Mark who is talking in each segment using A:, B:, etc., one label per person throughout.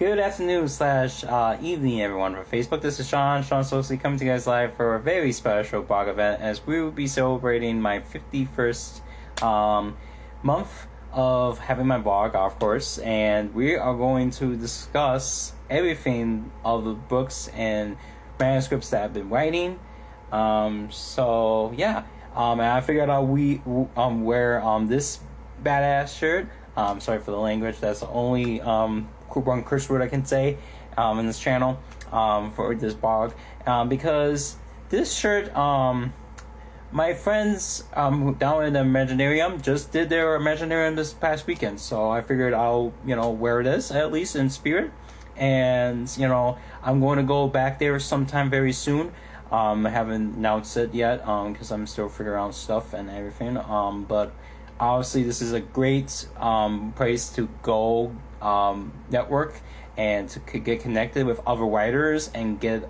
A: Good afternoon slash evening, everyone. From Facebook, this is Seantastical, coming to you guys live for a very special blog event as we will be celebrating my 51st month of having my blog, of course, and we are going to discuss everything of the books and manuscripts that I've been writing. And I figured out we wear this badass shirt. Sorry for the language. That's the only one curse word I can say in this channel for this blog, because this shirt, my friends down in the Imaginarium just did their Imaginarium this past weekend, so I figured I'll wear this at least in spirit, and I'm going to go back there sometime very soon. I haven't announced it yet because I'm still figuring out stuff and everything, but obviously this is a great place to go network and to get connected with other writers and get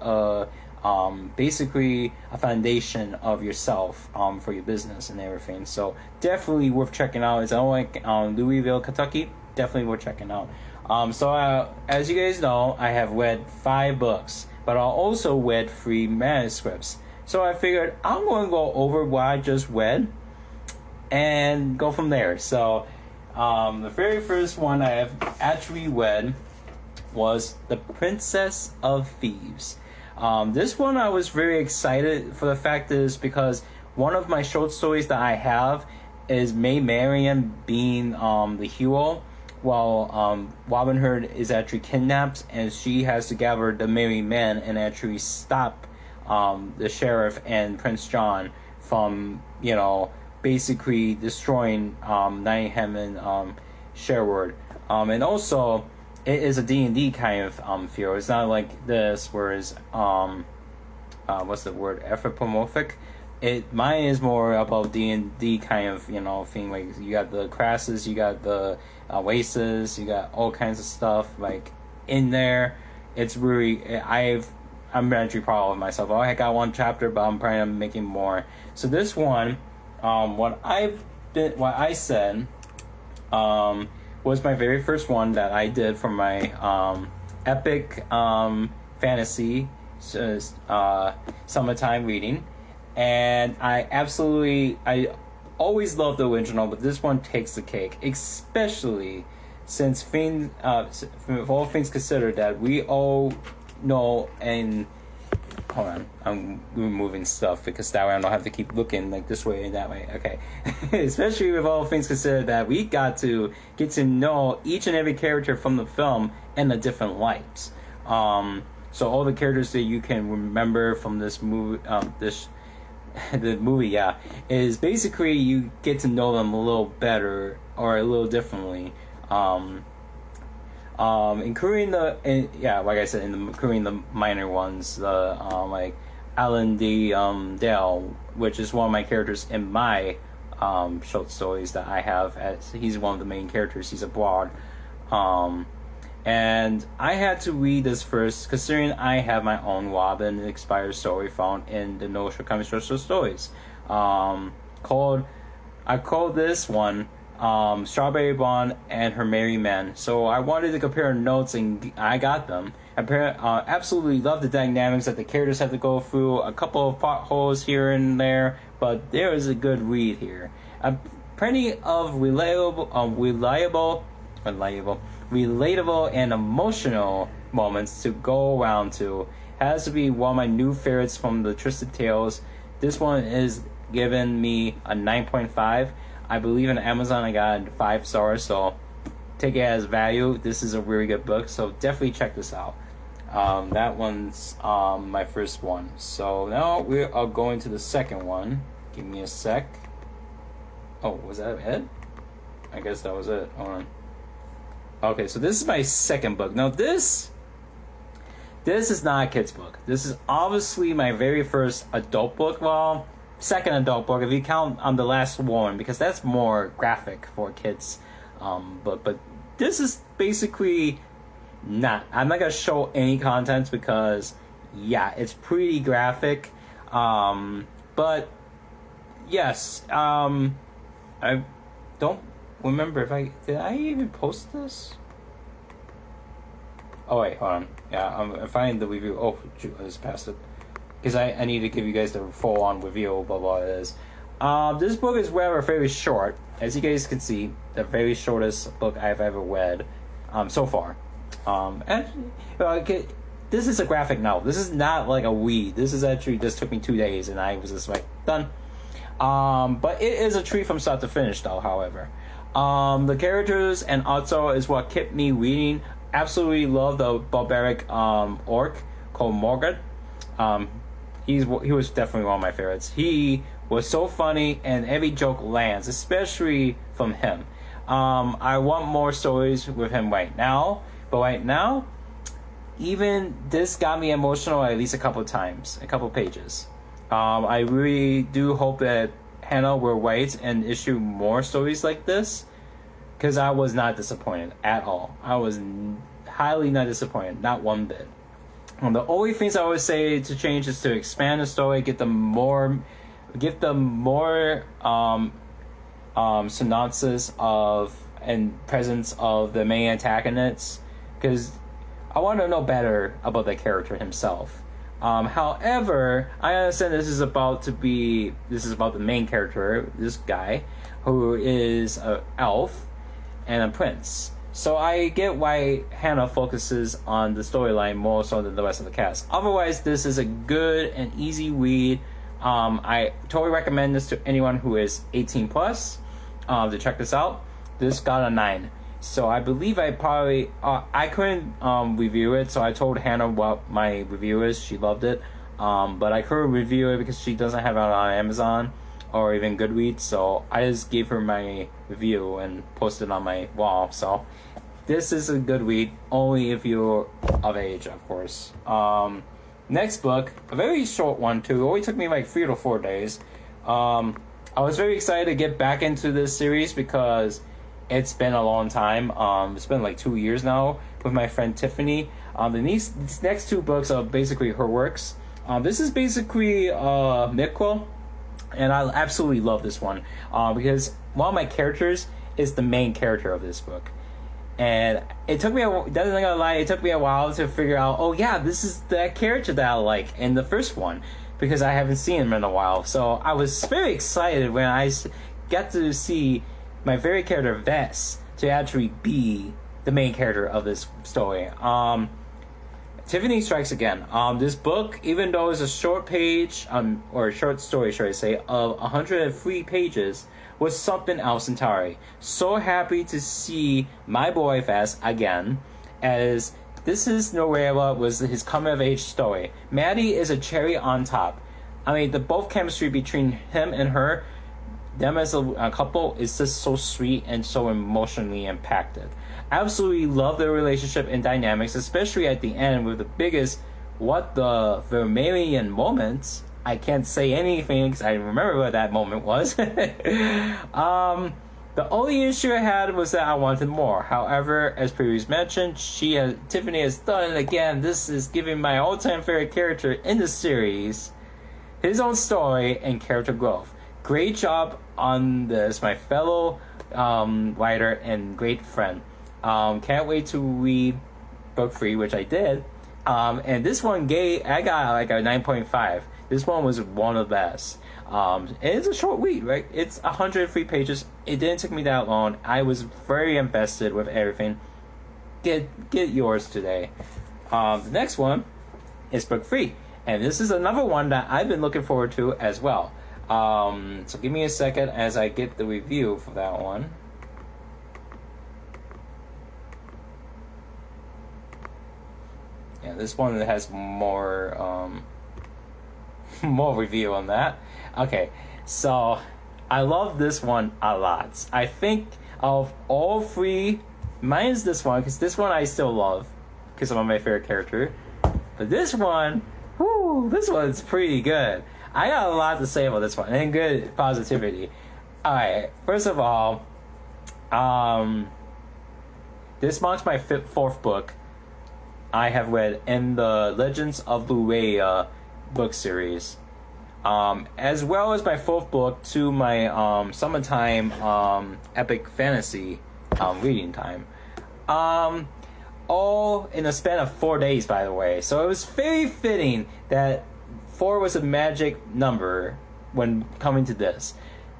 A: basically a foundation of yourself for your business and everything. So definitely worth checking out. It's only Louisville, Kentucky. Definitely worth checking out. As you guys know, I have read 5 books, but I also read 3 manuscripts. So I figured I'm going to go over what I just read and go from there. So the very first one I have actually read was The Princess of Thieves. This one I was very excited for. The fact is because one of my short stories that I have is May Marian being the hero, while Robin Hood is actually kidnapped and she has to gather the merry men and actually stop the sheriff and Prince John from basically destroying Nottingham and Sherwood. And also it is a D&D kind of feel. It's not like this where it's what's the word, anthropomorphic. Mine is more about D&D kind of thing. Like you got the classes, you got the races, you got all kinds of stuff like in there. It's really I'm actually proud of myself. I got 1 chapter, but I'm probably making more. So this one, what I said was my very first one that I did for my epic fantasy summertime reading, and I always loved the original, but this one takes the cake, especially since with all things considered that we all know. And hold on, I'm removing stuff because that way I don't have to keep looking like this way and that way. Okay. Especially with all things considered that we got to get to know each and every character from the film in a different light. So all the characters that you can remember from this movie, the movie, is basically you get to know them a little better or a little differently. Including like I said, including the minor ones, the like Alan D. Dale, which is one of my characters in my short stories that I have. He's one of the main characters. He's a broad, and I had to read this first, considering I have my own Robin expired story found in the No Shortcomings Short Stories. I called this one Strawberry Blonde and Her Merry Men. So I wanted to compare notes, and I got them. I absolutely love the dynamics that the characters have to go through. A couple of potholes here and there, but there is a good read here. Plenty of relatable, and emotional moments to go around to. Has to be one of my new favorites from the Twisted Tales. This one is giving me a 9.5. I believe in Amazon I got 5 stars, so take it as value. This is a really good book, so definitely check this out. That one's my first one. So now we are going to the second one. Give me a sec. Oh, was that it? I guess that was it. Hold on. Okay, so this is my second book. Now this is not a kid's book. This is obviously my very first adult book. Well, second adult book if you count The Last One, because that's more graphic for kids. But this is basically not. I'm not gonna show any content because it's pretty graphic. But yes, I don't remember if did I even post this? Oh wait, hold on. Yeah, I'm finding the review. Oh, shoot, I just passed it. Because I need to give you guys the full-on review, blah blah it is. This book is rather very short. As you guys can see, the very shortest book I've ever read so far. And this is a graphic novel. This is not like a read. This is actually just took me 2 days, and I was just like done. But it is a treat from start to finish, though. However, the characters and also is what kept me reading. Absolutely love the barbaric orc called Morgan. He was definitely one of my favorites. He was so funny, and every joke lands, especially from him. I want more stories with him right now, but right now, even this got me emotional at least a couple pages. I really do hope that Hannah will write and issue more stories like this, because I was not disappointed at all. I was highly not disappointed, not one bit. The only things I would say to change is to expand the story, give them more synopsis of and presence of the main antagonists, because I want to know better about the character himself. However, I understand this is about the main character, this guy, who is an elf and a prince. So I get why Hannah focuses on the storyline more so than the rest of the cast. Otherwise, this is a good and easy read. I totally recommend this to anyone who is 18 plus to check this out. This got a 9. So I believe I couldn't review it, so I told Hannah what my review is. She loved it. But I couldn't review it because she doesn't have it on Amazon or even Goodreads, so I just gave her my review and posted it on my wall. So this is a good read, only if you're of age, of course. Next book, a very short one too. It only took me like 3 to 4 days. I was very excited to get back into this series because it's been a long time. It's been like 2 years now with my friend Tiffany. These next 2 books are basically her works. This is basically Mikko, and I absolutely love this one because one of my characters is the main character of this book. And it took me it took me a while to figure out, oh yeah, this is that character that I like in the first one, because I haven't seen him in a while. So I was very excited when I got to see my favorite character, Vess, to actually be the main character of this story. Tiffany Strikes Again. This book, even though it's a short page, or a short story, should I say, of 103 pages, was something else entirely. So happy to see my boy Vess again, as this is Noruega was his coming of age story. Maddie is a cherry on top. I mean, the both chemistry between him and her, them as a couple, is just so sweet and so emotionally impacted. Absolutely love their relationship and dynamics, especially at the end with the biggest what the Vermilion moments. I can't say anything because I remember what that moment was. The only issue I had was that I wanted more. However, as previously mentioned, Tiffany has done it again. This is giving my all-time favorite character in the series his own story and character growth. Great job on this, my fellow writer and great friend. Can't wait to read book 3, which I did. And this one I got like a 9.5. This one was one of the best. And it's a short read, right? It's 103 pages. It didn't take me that long. I was very invested with everything. Get yours today. The next one is book 3. And this is another one that I've been looking forward to as well. So give me a second as I get the review for that one. Yeah, this one has more more review on that. Okay, so I love this one a lot. I think of all 3, mine's this one, because this one I still love because I'm my favorite character. But this one, this one's pretty good. I got a lot to say about this one, and good positivity. Alright, first of all, this marks my 4th book I have read in the Legends of Luea book series, as well as my 4th book to my summertime epic fantasy reading time. all in a span of 4 days, by the way. So it was very fitting that 4 was a magic number when coming to this.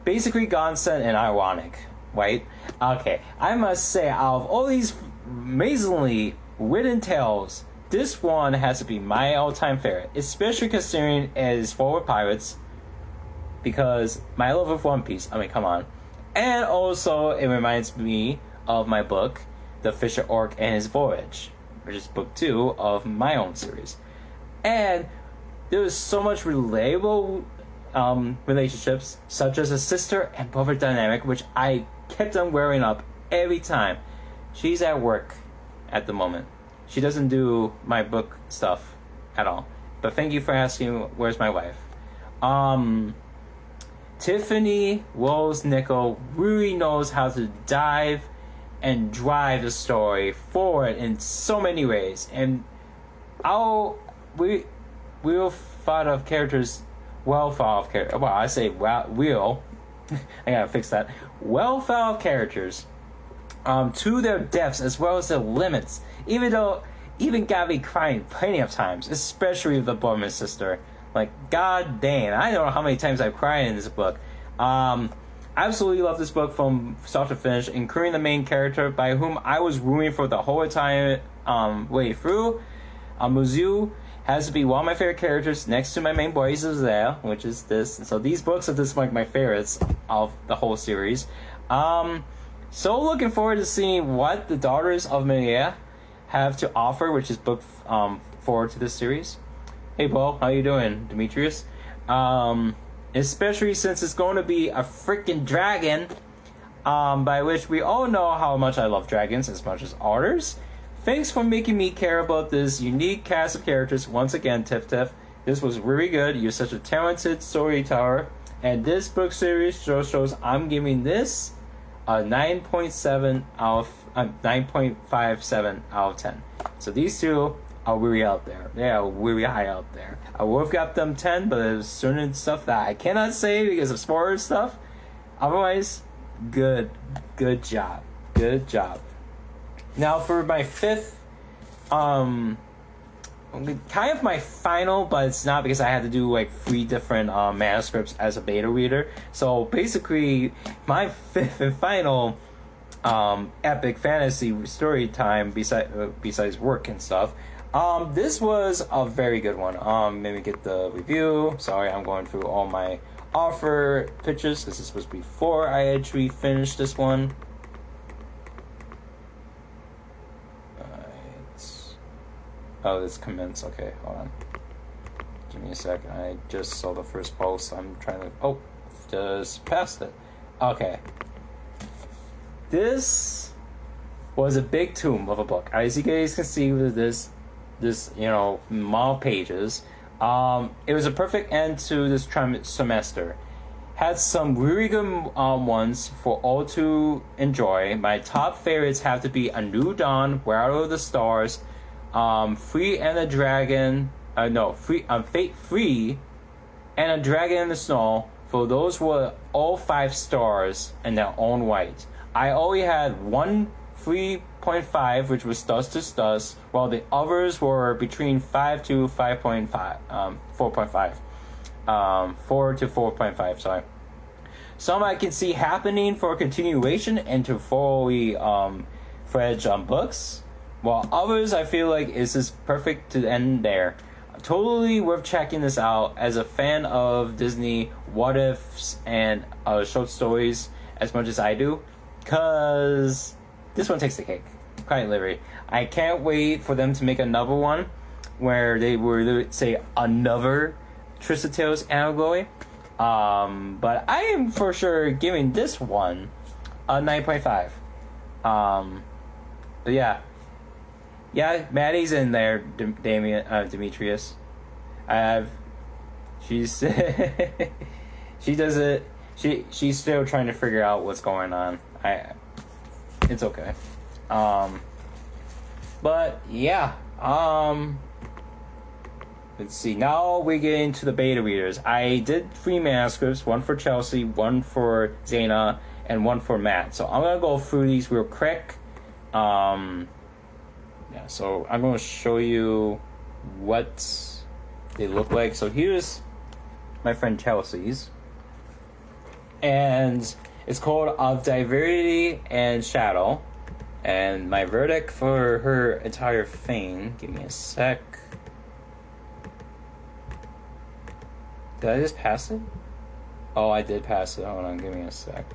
A: Basically, Gonsen and ironic, right? Okay, I must say, out of all these amazingly written tales, this one has to be my all-time favorite, especially considering it is Forward Pirates, because my love of One Piece, I mean, come on. And also, it reminds me of my book, The Fisher Orc and His Voyage, which is book 2 of my own series. And there was so much relatable relationships, such as a sister and brother dynamic, which I kept on wearing up every time. She's at work at the moment. She doesn't do my book stuff at all. But thank you for asking, where's my wife? Tiffany Rose-Nickel really knows how to dive and drive the story forward in so many ways. And we'll thought of characters, well thought of characters. Well, I say real. I gotta fix that. Well thought of characters, to their depths as well as their limits. Even got me crying plenty of times, especially with the Borman sister. Like, god damn, I don't know how many times I've cried in this book. Absolutely love this book from start to finish, including the main character by whom I was rooting for the whole entire way through. Muzu has to be one of my favorite characters next to my main boy Zazelle, which is this. So these books are just like my favorites of the whole series. So looking forward to seeing what the Daughters of Maria have to offer, which is book 4 to this series. Hey Paul, how you doing, Demetrius? Especially since it's going to be a freaking dragon, by which we all know how much I love dragons as much as otters. Thanks for making me care about this unique cast of characters once again, Tiff Tiff. This was really good. You're such a talented storyteller. And this book series shows I'm giving this a 9.57 out of 10. So these two are really out there. They are really high out there. I would have got them 10, but there's certain stuff that I cannot say because of spoiler stuff. Otherwise, good job. Good job. Now for my 5th, kind of my final, but it's not because I had to do like 3 different manuscripts as a beta reader. So basically, my 5th and final epic fantasy story time besides work and stuff. This was a very good one. Let me get the review. Sorry, I'm going through all my offer pictures. This is supposed to be before I actually finished this one. Oh, this commence. Okay, hold on. Give me a sec. I just saw the first post. I'm trying to... Oh, just passed it. Okay. This was a big tomb of a book. As you guys can see with this small pages. It was a perfect end to this semester. Had some really good ones for all to enjoy. My top favorites have to be A New Dawn, Battle of the Stars, Free and a Dragon, Fate Free, and A Dragon in the Snow. For those were all 5 stars in their own right. I only had one 3.5, which was Dust to Dust, while the others were between 5 to 5.5, 4.5, 4 to 4.5. Sorry. Some I can see happening for a continuation and to fully fledged books. While others I feel like is just perfect to end there. Totally worth checking this out as a fan of Disney what ifs and short stories as much as I do, cause this one takes the cake, quite literally. I can't wait for them to make another one where they would say another Twisted Tales allegory. But I am for sure giving this one a 9.5. But yeah, Maddie's in there, Demetrius. She's she does it. She's still trying to figure out what's going on. It's okay. But yeah. Let's see. Now we get into the beta readers. I did 3 manuscripts, one for Chelsea, one for Zaina, and one for Matt. So I'm gonna go through these real quick. yeah, so I'm going to show you what they look like. So here's my friend Chelsea's, and it's called Of Divinity and Shadow. And my verdict for her entire thing, give me a sec. Did I just pass it? Oh, I did pass it. Hold on, give me a sec.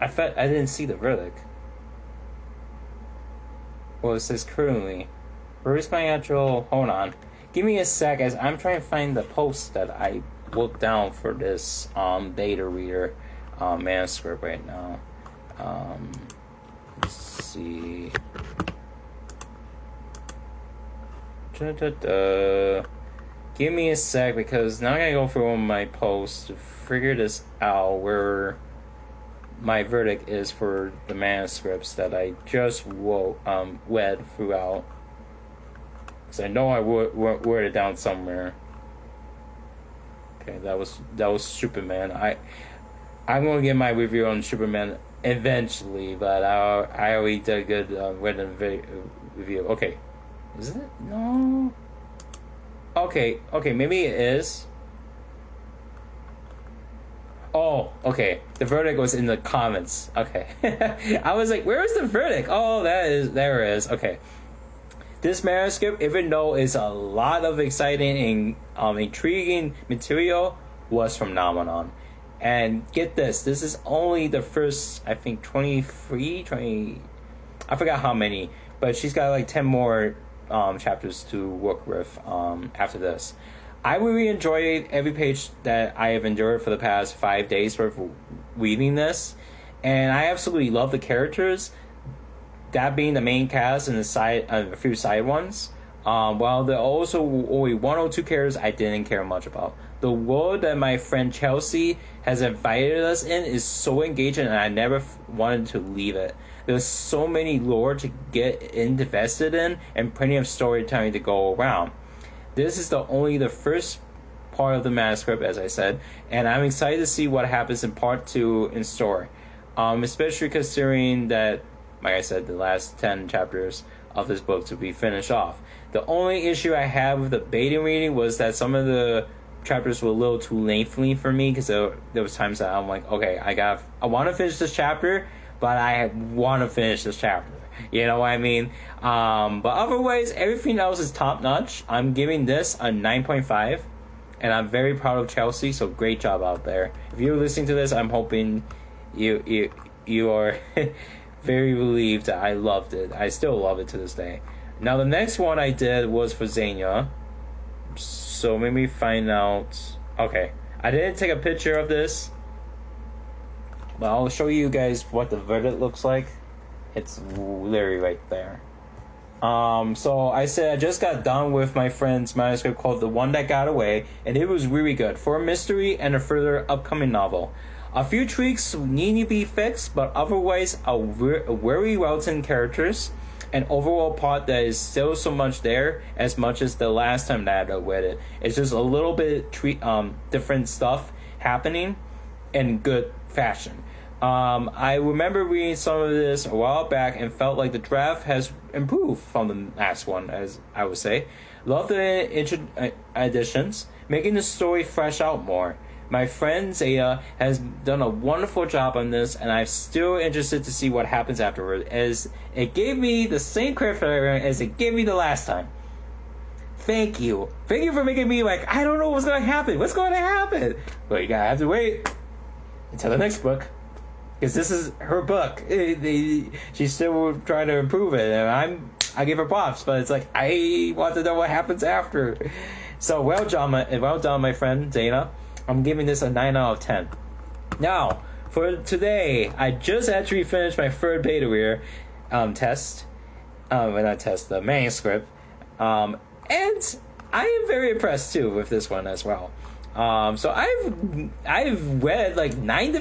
A: I didn't see the verdict. Well, it says currently. Where's my actual... Hold on. Give me a sec as I'm trying to find the post that I looked down for this beta reader manuscript right now. Let's see. Give me a sec because now I'm going to go through one of my posts to figure this out where my verdict is for the manuscripts that I just read throughout. Because I know I wrote it down somewhere. Okay, that was Superman. I'm gonna get my review on Superman eventually, but I already did a good written review. Okay, is it? No. Okay, maybe it is. Oh, okay. The verdict was in the comments. Okay. I was like, where is the verdict? Oh, there it is. Okay. This manuscript, even though it's a lot of exciting and intriguing material, was phenomenal. And get this is only the first, I think, 20, I forgot how many, but she's got like 10 more chapters to work with after this. I really enjoyed every page that I have endured for the past 5 days worth of reading this, and I absolutely love the characters. That being the main cast and a few side ones. While there are also only 1 or 2 characters I didn't care much about. The world that my friend Chelsea has invited us in is so engaging, and I never wanted to leave it. There's so many lore to get invested in, and plenty of storytelling to go around. This is only the first part of the manuscript, as I said, and I'm excited to see what happens in part 2 in story. Especially considering that, like I said, the last 10 chapters of this book to be finished off. The only issue I have with the beta reading was that some of the chapters were a little too lengthy for me, because there was times that I'm like, okay, I want to finish this chapter, but I want to finish this chapter. You know what I mean? But otherwise, everything else is top notch. I'm giving this a 9.5, and I'm very proud of Chelsea. So great job out there. If you're listening to this, I'm hoping you are very relieved that I loved it. I still love it to this day. Now the next one I did was for Xenia. So let me find out. Okay, I didn't take a picture of this, but I'll show you guys what the verdict looks like. It's literally right there. So I said I just got done with my friend's manuscript called The One That Got Away, and it was really good for a mystery and a further upcoming novel. A few tweaks need to be fixed, but otherwise a very well-written characters, an overall plot that is still so much there as much as the last time that I read it. It's just a little bit different stuff happening in good fashion. I remember reading some of this a while back and felt like the draft has improved from the last one, as I would say. Love the additions, making the story fresh out more. My friend Zaya has done a wonderful job on this, and I'm still interested to see what happens afterward, as it gave me the same cliffhanger as it gave me the last time. Thank you. Thank you for making me like, I don't know what's going to happen. What's going to happen? But you gotta have to wait until the next book, because this is her book. She's still trying to improve it, and I give her props, but it's like, I want to know what happens after. So well done, my friend Dana. I'm giving this a 9 out of 10. Now, for today, I just actually finished my third beta reader test. The manuscript. And I am very impressed too with this one as well. So I've read like 8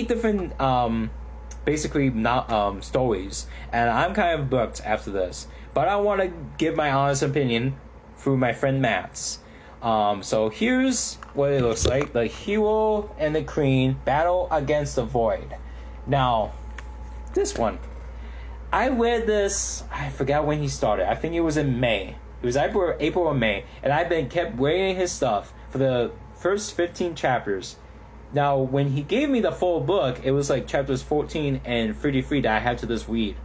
A: different basically not stories, and I'm kind of booked after this. But I want to give my honest opinion through my friend Matt's. So here's what it looks like. The hero and the queen battle against the void. Now, this one. I read this, I forgot when he started. I think it was in May. It was April or May. And I've been kept reading his stuff for the first 15 chapters. Now, when he gave me the full book, it was like chapters 14 and 33 that I had to just read.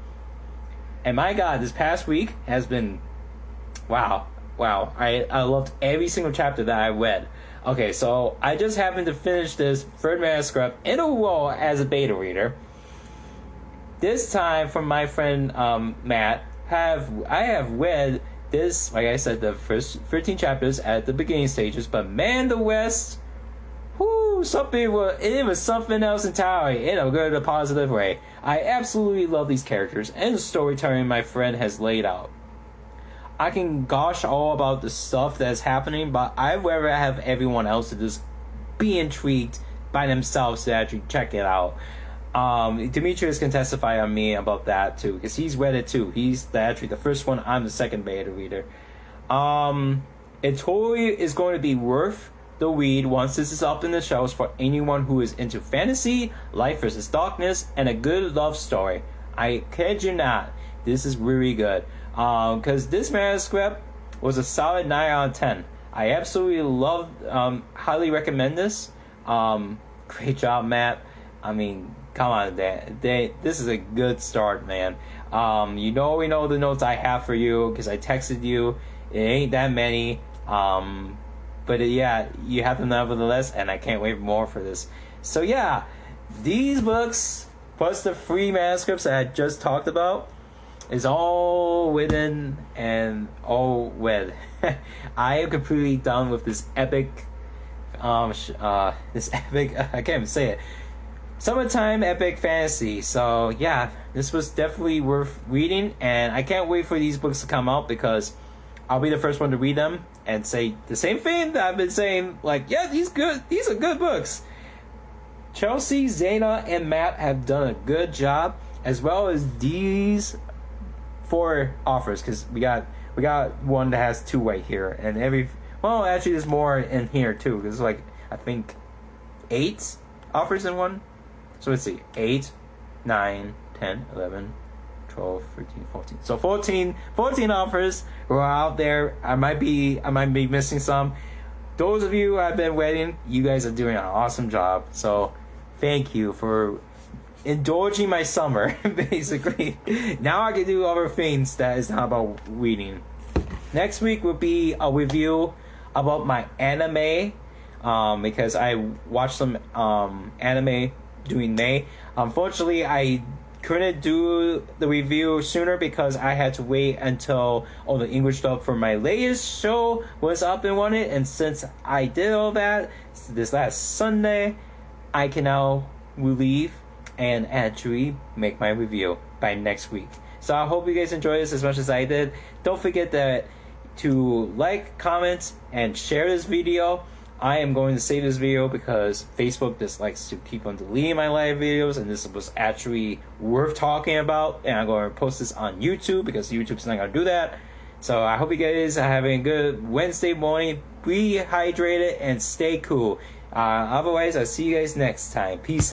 A: And my God, this past week has been, wow. I loved every single chapter that I read. Okay, so I just happened to finish this third manuscript in a row as a beta reader. This time, from my friend Matt, I have read this, like I said, the first 13 chapters at the beginning stages, but man, the West, it was something else entirely, in a good, positive way. I absolutely love these characters and the storytelling my friend has laid out. I can gush all about the stuff that's happening, but I'd rather have everyone else to just be intrigued by themselves to actually check it out. Demetrius can testify on me about that too, because he's read it too. He's actually the first one. I'm the second beta reader. It totally is going to be worth the read once this is up in the shelves for anyone who is into fantasy, life versus darkness, and a good love story. I kid you not, this is really good. Because this manuscript was a solid 9 out of 10. I absolutely love, highly recommend this. Great job, Matt. I mean, come on, this is a good start, man. We know the notes I have for you because I texted you. It ain't that many. But yeah, you have them nevertheless, and I can't wait more for this. So yeah, these books, plus the free manuscripts that I just talked about, is all written and all read. I am completely done with this epic, I can't even say it, summertime epic fantasy. So yeah, this was definitely worth reading, and I can't wait for these books to come out because I'll be the first one to read them and say the same thing that I've been saying, like, yeah, these are good books. Chelsea, Zaina, and Matt have done a good job, as well as these 4 offers, because we got one that has 2 right here, and actually there's more in here too, because like I think 8 offers in one. So let's see, 8, 9, 10, 11, 12, 13, 14. So 14 offers were out there. I might be missing some. Those of you who have been waiting, you guys are doing an awesome job. So thank you for indulging my summer, basically. Now I can do other things that is not about reading. Next week will be a review about my anime, because I watched some anime during May. Unfortunately, I couldn't do the review sooner because I had to wait until all the English stuff for my latest show was up and running, and since I did all that this last Sunday, I can now leave and actually make my review by next week. So I hope you guys enjoy this as much as I did. Don't forget to like, comment, and share this video. I am going to save this video because Facebook just likes to keep on deleting my live videos, and this was actually worth talking about, and I'm going to post this on YouTube because YouTube's not going to do that. So I hope you guys are having a good Wednesday morning. Be hydrated and stay cool. Otherwise, I'll see you guys next time. Peace.